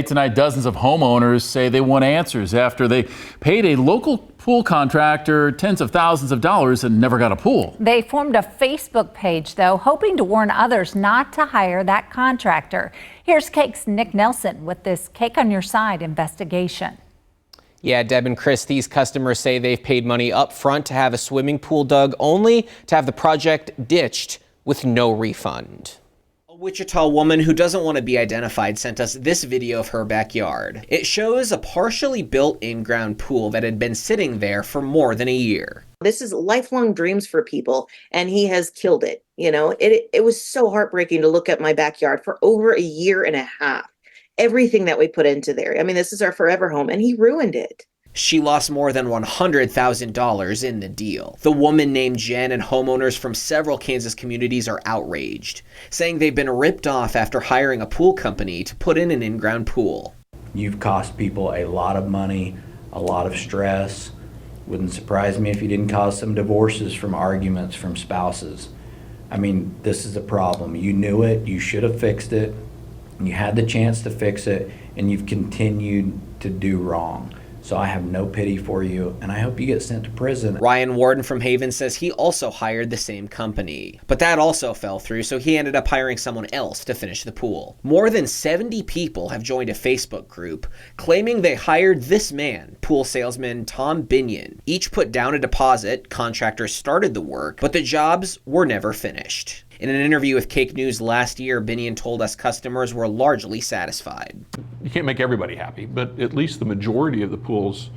Tonight, dozens of homeowners say they want answers after they paid a local pool contractor tens of thousands of dollars and never got a pool. They formed a Facebook page, though, hoping to warn others not to hire that contractor. Here's KAKE's Nick Nelson with this Kake on Your Side investigation. Yeah, Deb and Chris, these customers say they've paid money up front to have a swimming pool dug, only to have the project ditched with no refund. A Wichita woman who doesn't want to be identified sent us this video of her backyard. It shows a partially built in-ground pool that had been sitting there for more than a year. This is lifelong dreams for people, and he has killed it. You know, it was so heartbreaking to look at my backyard for over a year and a half. Everything that we put into there. I mean, this is our forever home, and he ruined it. She lost more than $100,000 in the deal. The woman named Jen and homeowners from several Kansas communities are outraged, saying they've been ripped off after hiring a pool company to put in an in-ground pool. You've cost people a lot of money, a lot of stress. Wouldn't surprise me if you didn't cause some divorces from arguments from spouses. I mean, this is a problem. You knew it, you should have fixed it. You had the chance to fix it, and you've continued to do wrong. So I have no pity for you, and I hope you get sent to prison. Ryan Warden from Haven says he also hired the same company, but that also fell through, so he ended up hiring someone else to finish the pool. More than 70 people have joined a Facebook group claiming they hired this man, pool salesman Tom Binion. Each put down a deposit, contractors started the work, but the jobs were never finished. In an interview with KAKE News last year, Binion told us customers were largely satisfied. You can't make everybody happy, but at least the majority of the pools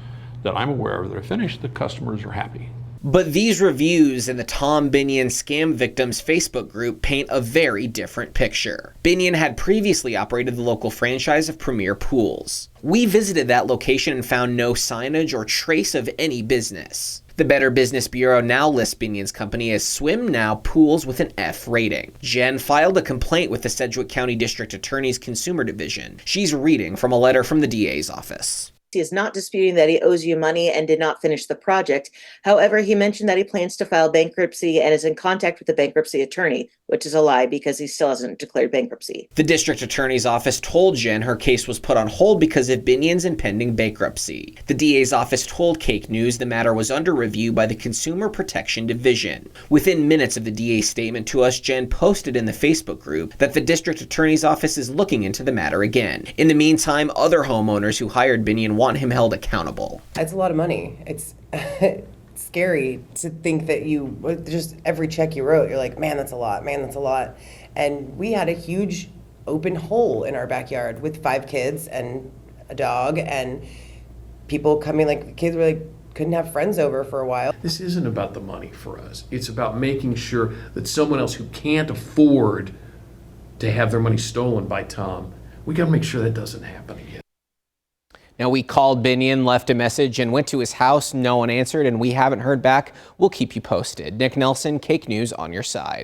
that I'm aware of that are finished, the customers are happy. But these reviews in the Tom Binion Scam Victims Facebook group paint a very different picture. Binion had previously operated the local franchise of Premier Pools. We visited that location and found no signage or trace of any business. The Better Business Bureau now lists Binion's company as Swim Now Pools with an F rating. Jen filed a complaint with the Sedgwick County District Attorney's Consumer Division. She's reading from a letter from the DA's office. He is not disputing that he owes you money and did not finish the project. However, he mentioned that he plans to file bankruptcy and is in contact with the bankruptcy attorney, which is a lie because he still hasn't declared bankruptcy. The district attorney's office told Jen her case was put on hold because of Binion's impending bankruptcy. The DA's office told KAKE News the matter was under review by the Consumer Protection Division. Within minutes of the DA's statement to us, Jen posted in the Facebook group that the district attorney's office is looking into the matter again. In the meantime, other homeowners who hired Binion want him held accountable. It's a lot of money. It's scary to think that just every check you wrote, you're like, man, that's a lot, man, that's a lot. And we had a huge open hole in our backyard with 5 kids and a dog, and people coming, like, the kids were like, couldn't have friends over for a while. This isn't about the money for us. It's about making sure that someone else who can't afford to have their money stolen by Tom, we gotta make sure that doesn't happen again. Now, we called Binion, left a message, and went to his house. No one answered, and we haven't heard back. We'll keep you posted. Nick Nelson, KAKE News on your side.